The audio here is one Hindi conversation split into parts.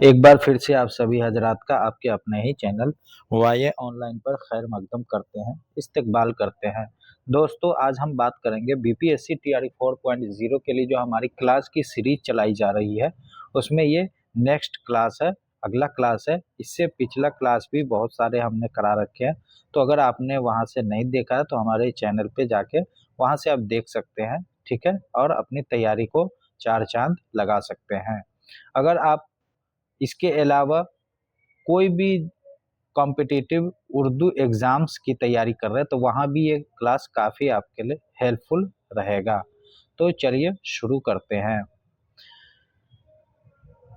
एक बार फिर से आप सभी हजरात का आपके अपने ही चैनल वाये ऑनलाइन पर खैर मकदम करते हैं, इस्तकबाल करते हैं। दोस्तों, आज हम बात करेंगे बीपीएससी टीआरई 4.0 के लिए जो हमारी क्लास की सीरीज चलाई जा रही है, उसमें ये नेक्स्ट क्लास है, अगला क्लास है। इससे पिछला क्लास भी बहुत सारे हमने करा रखे हैं, तो अगर आपने वहां से नहीं देखा है तो हमारे चैनल पे जाके वहां से आप देख सकते हैं, ठीक है, और अपनी तैयारी को चार चांद लगा सकते हैं। अगर आप इसके अलावा कोई भी कॉम्पिटिटिव उर्दू एग्जाम्स की तैयारी कर रहे हैं तो वहाँ भी ये क्लास काफ़ी आपके लिए हेल्पफुल रहेगा। तो चलिए शुरू करते हैं।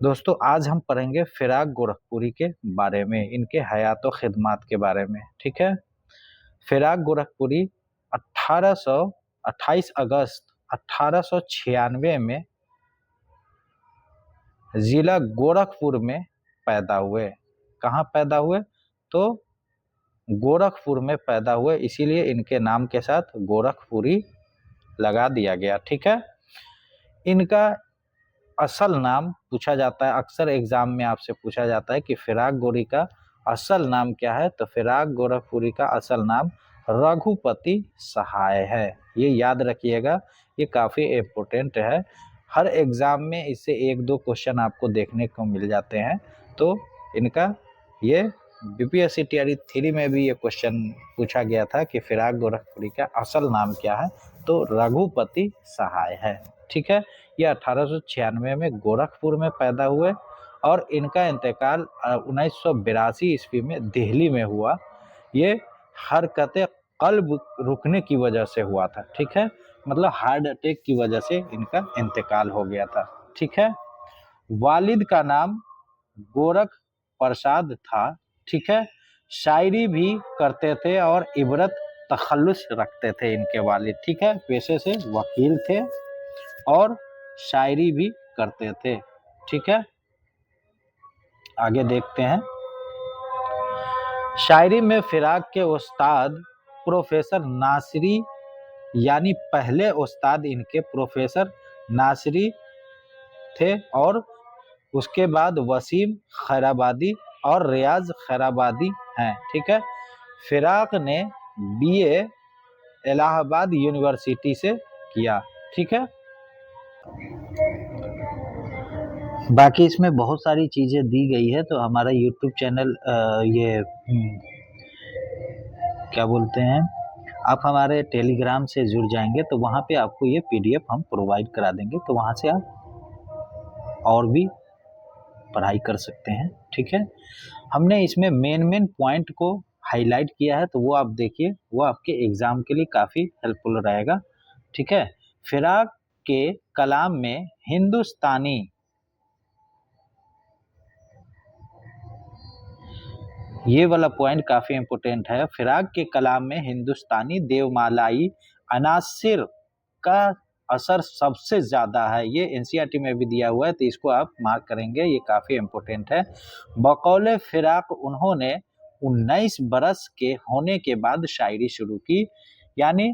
दोस्तों, आज हम पढ़ेंगे फिराक गोरखपुरी के बारे में, इनके हयात व खिदमात के बारे में। ठीक है, फिराक गोरखपुरी 28 अगस्त 1896 में जिला गोरखपुर में पैदा हुए। कहाँ पैदा हुए? तो गोरखपुर में पैदा हुए, इसीलिए इनके नाम के साथ गोरखपुरी लगा दिया गया। ठीक है, इनका असल नाम पूछा जाता है, अक्सर एग्जाम में आपसे पूछा जाता है कि फिराक गोरी का असल नाम क्या है। तो फिराक गोरखपुरी का असल नाम रघुपति सहाय है। ये याद रखिएगा, ये काफ़ी इम्पोर्टेंट है। हर एग्ज़ाम में इससे एक दो क्वेश्चन आपको देखने को मिल जाते हैं। तो इनका ये बीपीएससी टीआरई 3 में भी ये क्वेश्चन पूछा गया था कि फिराक गोरखपुरी का असल नाम क्या है, तो रघुपति सहाय है। ठीक है, ये 1896 में गोरखपुर में पैदा हुए और इनका इंतकाल 1982 ईस्वी में दिल्ली में हुआ। ये हरकत कल्ब रुकने की वजह से हुआ था। ठीक है, मतलब हार्ट अटैक की वजह से इनका इंतकाल हो गया था। ठीक है, वालिद का नाम गोरख प्रसाद था। ठीक है, शायरी भी करते थे और इबरत तखल्लुस रखते थे इनके वालिद। ठीक है, पेशे से वकील थे और शायरी भी करते थे। ठीक है, आगे देखते हैं। शायरी में फिराक के उस्ताद प्रोफेसर नासिरी, यानी पहले उस्ताद इनके प्रोफेसर नासिरी थे और उसके बाद वसीम खैराबादी और रियाज खैराबादी हैं। ठीक है, फिराक ने बीए इलाहाबाद यूनिवर्सिटी से किया। ठीक है, बाकी इसमें बहुत सारी चीज़ें दी गई है, तो हमारा यूट्यूब चैनल ये क्या बोलते हैं, आप हमारे टेलीग्राम से जुड़ जाएंगे तो वहाँ पे आपको ये पीडीएफ हम प्रोवाइड करा देंगे, तो वहाँ से आप और भी पढ़ाई कर सकते हैं। ठीक है, हमने इसमें मेन पॉइंट को हाईलाइट किया है, तो वो आप देखिए, वो आपके एग्ज़ाम के लिए काफ़ी हेल्पफुल रहेगा। ठीक है, फिराक के कलाम में हिंदुस्तानी, ये वाला पॉइंट काफ़ी इम्पोर्टेंट है। फिराक के कलाम में हिंदुस्तानी देवमालाई अनासिर का असर सबसे ज़्यादा है। ये एनसीईआरटी में भी दिया हुआ है, तो इसको आप मार्क करेंगे, ये काफ़ी इम्पोर्टेंट है। बकौले फिराक उन्होंने 19 बरस के होने के बाद शायरी शुरू की, यानी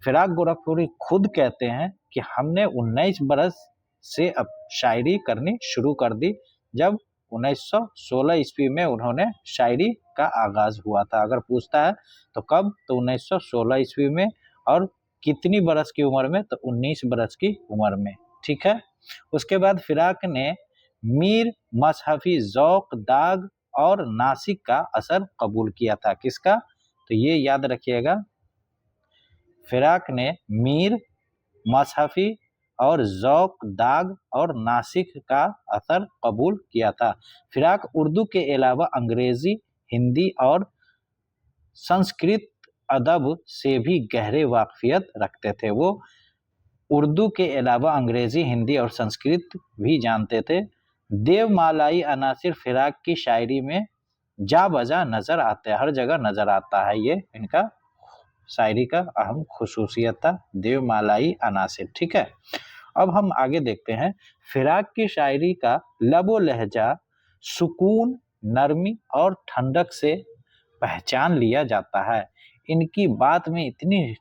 फिराक गोरखपुरी खुद कहते हैं कि हमने 19 बरस से अब शायरी करनी शुरू कर दी, जब 1916 ईस्वी में उन्होंने शायरी का आगाज हुआ था। अगर पूछता है तो कब, तो 1916 ईस्वी में, और कितनी बरस की उम्र में, तो 19 बरस की उम्र में। ठीक है, उसके बाद फिराक ने मीर मजहबी ज़ौक़ दाग और नासिक का असर कबूल किया था। किसका? तो ये याद रखिएगा, फिराक ने मीर मजहबी और ज़ौक़ दाग और नासिक का असर कबूल किया था। फिराक उर्दू के अलावा अंग्रेज़ी, हिंदी और संस्कृत अदब से भी गहरे वाकफियत रखते थे। वो उर्दू के अलावा अंग्रेज़ी, हिंदी और संस्कृत भी जानते थे। देवमालाई अनासिर फिराक की शायरी में जा बजा नज़र आते हैं, हर जगह नज़र आता है। ये इनका शायरी का अहम खुसूसियत था, देवमालाई अनासिर। ठीक है, अब हम आगे देखते हैं। फिराक की शायरी का लबो लहजा सुकून, नरमी और ठंडक से पहचान लिया जाता है। इनकी बात में इतनी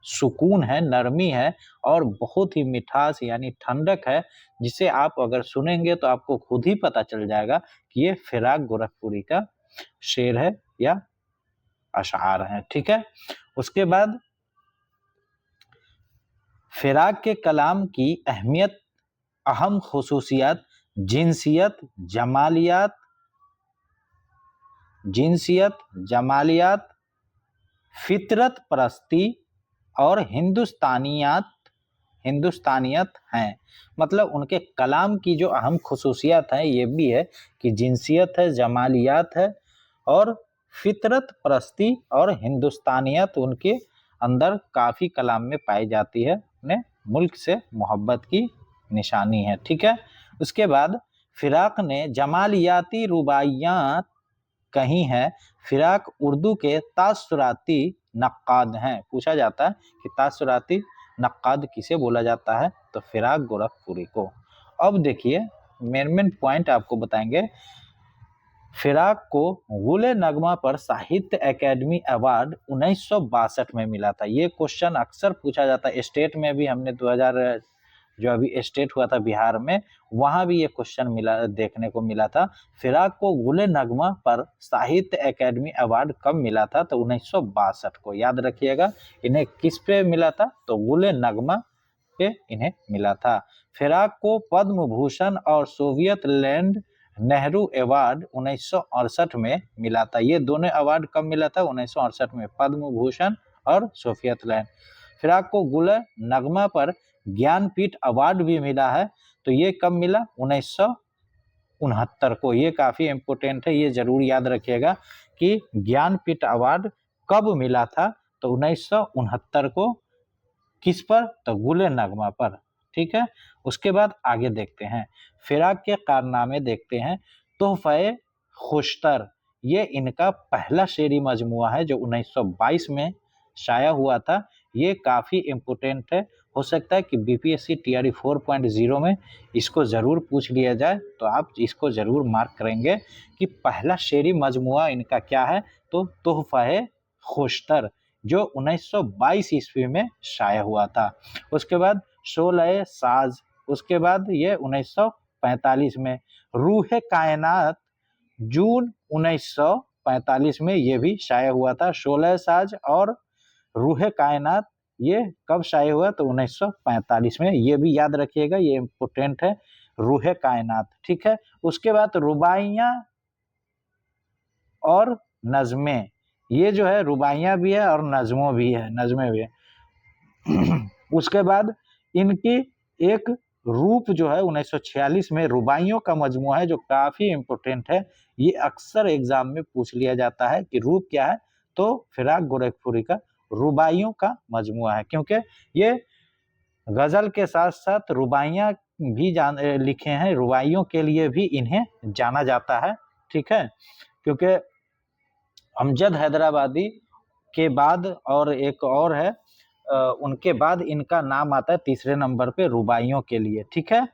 सुकून है, नरमी है और बहुत ही मिठास यानी ठंडक है, जिसे आप अगर सुनेंगे तो आपको खुद ही पता चल जाएगा कि ये फिराक गोरखपुरी का शेर है या अशआर है। ठीक है, उसके बाद फिराक के कलाम की अहमियत, अहम खुसूसियत, जिनसियत, जमालियात, फितरत परस्ती और हिंदुस्तानियत हैं। मतलब उनके कलाम की जो अहम खुसूसियत है ये भी है कि जिनसियत है, जमालियात है और फितरत परस्ती और हिंदुस्तानियत उनके अंदर काफ़ी कलाम में पाई जाती है। अपने मुल्क से मोहब्बत की निशानी है। ठीक है, उसके बाद फिराक ने जमालियाती रुबाइयात कही हैं। फिराक उर्दू के तासुराती नक्काद हैं। पूछा जाता है कि तासुराती नक्काद किसे बोला जाता है, तो फिराक गोरखपुरी को। अब देखिए मेन पॉइंट आपको बताएंगे। फिराक को गुल नगमा पर साहित्य अकेडमी अवार्ड 1962 में मिला था। ये क्वेश्चन अक्सर पूछा जाता है। स्टेट में भी हमने 2000 जो अभी स्टेट हुआ था बिहार में, वहां भी ये क्वेश्चन देखने को मिला था। फिराक को गुल नगमा पर साहित्य अकेडमी अवार्ड कब मिला था, तो 1962 को। याद रखिएगा, इन्हें किस पे मिला था, तो गुल नगमा पे इन्हें मिला था। फिराक को पद्म भूषण और सोवियत लैंड नेहरू अवार्ड 1968 में मिला था। ये दोनों अवार्ड कब मिला था, 1968 में, पद्म भूषण और सोवियत लैंड। फिराक को गुल नगमा पर ज्ञानपीठ अवार्ड भी मिला है, तो ये कब मिला, 1969 को। ये काफी इंपोर्टेंट है, ये जरूर याद रखिएगा कि ज्ञानपीठ अवार्ड कब मिला था, तो 1969 को। किस पर, तो गुल नगमा पर। ठीक है, उसके बाद आगे देखते हैं, फिराक के कारनामे देखते हैं। तोहफे खुशतर, ये इनका पहला शेरी मजमुआ है जो 1922 में शाया हुआ था। ये काफ़ी इम्पोर्टेंट है, हो सकता है कि बीपीएससी टीआरई 4.0 में इसको ज़रूर पूछ लिया जाए, तो आप इसको ज़रूर मार्क करेंगे कि पहला शेरी मजमुआ इनका क्या है, तो तोहफे खुशतर, जो 1922 ईस्वी में शाया हुआ था। उसके बाद शोले साज, उसके बाद ये 1945 में। रूह कायनात, जून 1945 में ये भी शाया हुआ था। शोले साज और रूह कायनात ये कब शाया हुआ, तो 1945 में। ये भी याद रखिएगा, ये इम्पोर्टेंट है, रूह कायनात। ठीक है, उसके बाद रुबाइयाँ और नज़में, ये जो है रुबाइयाँ भी है और नज़में भी है। उसके बाद इनकी एक रूप जो है 1946 में रुबाइयों का मजमुआ है, जो काफ़ी इम्पोर्टेंट है। ये अक्सर एग्जाम में पूछ लिया जाता है कि रूप क्या है, तो फिराक गोरखपुरी का रुबाइयों का मजमुआ है, क्योंकि ये गज़ल के साथ साथ रुबाइयाँ भी लिखे हैं। रुबाइयों के लिए भी इन्हें जाना जाता है। ठीक है, क्योंकि अमजद हैदराबादी के बाद और एक और है, उनके बाद इनका नाम आता है तीसरे नंबर पे रुबाइयों के लिए। ठीक है,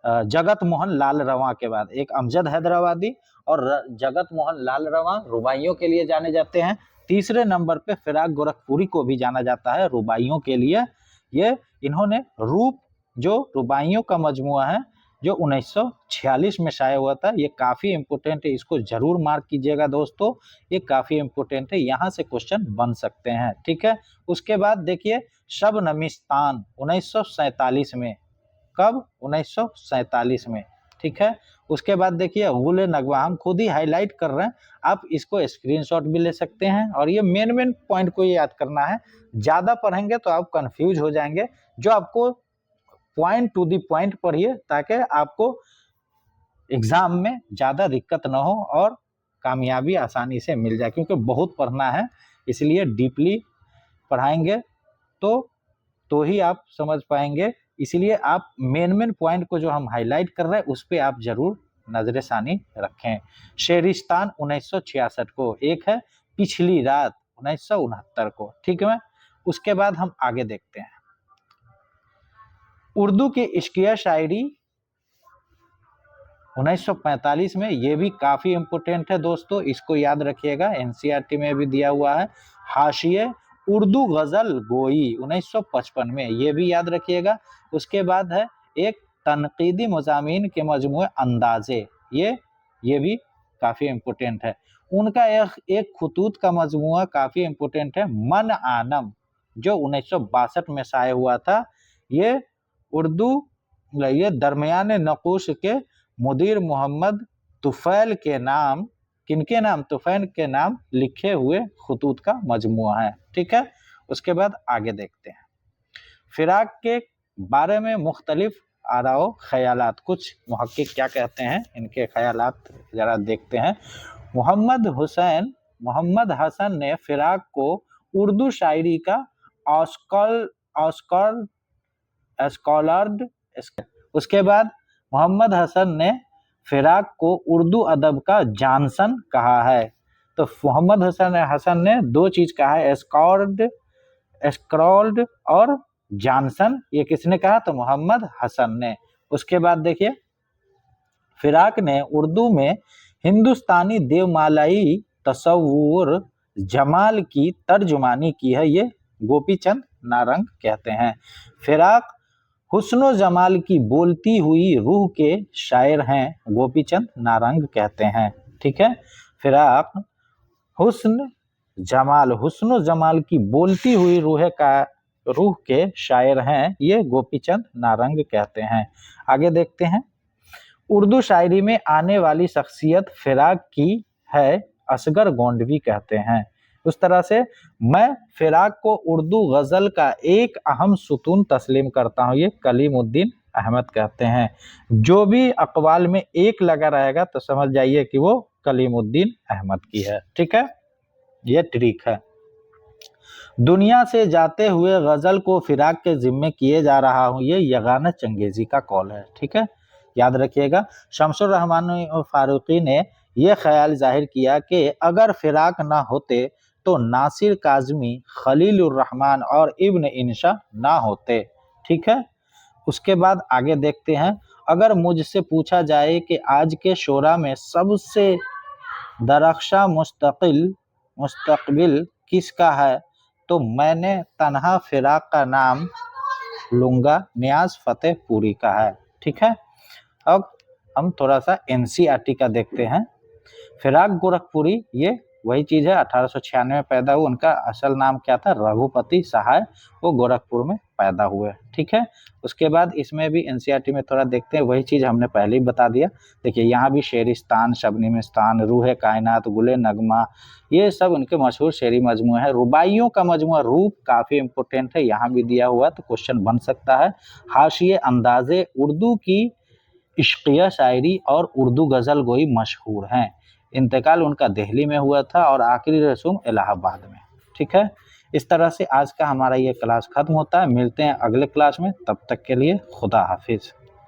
जगत मोहन लाल रवां के बाद एक अमजद हैदराबादी और जगत मोहन लाल रवां रुबाइयों के लिए जाने जाते हैं। तीसरे नंबर पे फिराक गोरखपुरी को भी जाना जाता है रुबाइयों के लिए। ये इन्होंने रूप, जो रुबाइयों का मजमुआ है, जो 1946 में शाया हुआ था, ये काफ़ी इम्पोर्टेंट है, इसको जरूर मार्क कीजिएगा दोस्तों, ये काफ़ी इम्पोर्टेंट है, यहाँ से क्वेश्चन बन सकते हैं। ठीक है, उसके बाद देखिए शबनमिस्तान 1947 में। कब, 1947 में। ठीक है, उसके बाद देखिए गुल नगमा, हम खुद ही हाईलाइट कर रहे हैं, आप इसको स्क्रीनशॉट भी ले सकते हैं और ये मेन पॉइंट को याद करना है। ज़्यादा पढ़ेंगे तो आप कंफ्यूज हो जाएंगे, जो आपको पॉइंट टू द पॉइंट पढ़िए, ताकि आपको एग्जाम में ज़्यादा दिक्कत ना हो और कामयाबी आसानी से मिल जाए, क्योंकि बहुत पढ़ना है, इसलिए डीपली पढ़ाएंगे तो ही आप समझ पाएंगे। इसलिए आप मेन पॉइंट को जो हम हाईलाइट कर रहे हैं उस पर आप जरूर नजरसानी रखें। शेरिस्तान 1966 को, एक है पिछली रात 1969 को। ठीक है, उसके बाद हम आगे देखते हैं। उर्दू की इश्किया शायरी 1945 में, ये भी काफी इंपोर्टेंट है दोस्तों, इसको याद रखिएगा, एनसीईआरटी में भी दिया हुआ है। हाशिए उर्दू गजल गोई 1955 में, ये भी याद रखिएगा। उसके बाद है एक तनकीदी मज़ामीन के मजमूए अंदाजे, ये भी काफी इम्पोर्टेंट है। उनका एक खुतूत का मजमुआ काफी इम्पोर्टेंट है, मन आनम, जो 1962 में शाये हुआ था। ये उर्दू, ये दरमियान नकूश के मुदीर मोहम्मद तुफैल के नाम, किनके नाम, तुफैल के नाम लिखे हुए खुतूत का मजमुआ है। ठीक है, उसके बाद आगे देखते हैं। फिराक के बारे में मुख्तलिफ आराओ ख्यालात, कुछ मुहक्किक क्या कहते हैं, इनके ख्यालात जरा देखते हैं। मोहम्मद हसन ने फिराक को उर्दू शायरी का स्कॉलर्ड, उसके बाद मोहम्मद हसन ने फिराक को उर्दू अदब का जानसन कहा है। तो मोहम्मद हसन ने दो चीज कहा है, स्क्रॉल्ड और जानसन। ये किसने कहा? तो मोहम्मद हसन ने। उसके बाद देखिए, फिराक ने उर्दू में हिंदुस्तानी देवमालाई तसव्वुर जमाल की तर्जुमानी की है, ये गोपीचंद नारंग कहते हैं। फिराक हुस्नो जमाल की बोलती हुई रूह के शायर हैं, गोपीचंद नारंग कहते हैं। ठीक है, फिराक हुस्नो जमाल की बोलती हुई रूह के शायर हैं, ये गोपीचंद नारंग कहते हैं। आगे देखते हैं। उर्दू शायरी में आने वाली शख्सियत फिराक की है, असगर गोंडवी कहते हैं। उस तरह से मैं फिराक को उर्दू गजल का एक अहम सुतून तस्लीम करता हूँ, ये कलीमुद्दीन अहमद कहते हैं। जो भी अकवाल में एक लगा रहेगा तो समझ जाइए कि वो कलीमुद्दीन अहमद की है। ठीक है, ये ट्रिक है। दुनिया से जाते हुए गजल को फिराक के जिम्मे किए जा रहा हूँ, ये यगाना चंगेजी का कॉल है। ठीक है, याद रखिएगा। शमसुर रहमान फारूकी ने यह ख्याल जाहिर किया कि अगर फिराक ना होते तो नासिर काज़मी, खलीलुर रहमान और इब्न इंशा ना होते। ठीक है, उसके बाद आगे देखते हैं। अगर मुझसे पूछा जाए कि आज के शोरा में सबसे दरख्शा मुस्तकबिल किसका है, तो मैंने तन्हा फिराक का नाम लूंगा, नियाज फतेहपुरी का है। ठीक है, अब हम थोड़ा सा एनसीईआरटी का देखते हैं। फिराक गोरखपुरी, ये वही चीज है, 1896 में पैदा हुए। उनका असल नाम क्या था? रघुपति सहाय। वो गोरखपुर में पैदा हुए। ठीक है, उसके बाद इसमें भी एनसीईआरटी में थोड़ा देखते हैं, वही चीज हमने पहले ही बता दिया। देखिए, यहाँ भी शेरिस्तान, शबनीमिस्तान, रूह कायनात, गुले नगमा, ये सब उनके मशहूर शेरी मजमूए हैं। रुबाइयों का मजमूआ रूप काफी इंपोर्टेंट है, यहाँ भी दिया हुआ, तो क्वेश्चन बन सकता है। हाशिए अंदाजे उर्दू की इश्किया शायरी और उर्दू गजल गोई मशहूर हैं। इंतकाल उनका दिल्ली में हुआ था और आखिरी रसूम इलाहाबाद में। ठीक है, इस तरह से आज का हमारा ये क्लास खत्म होता है। मिलते हैं अगले क्लास में, तब तक के लिए खुदा हाफिज।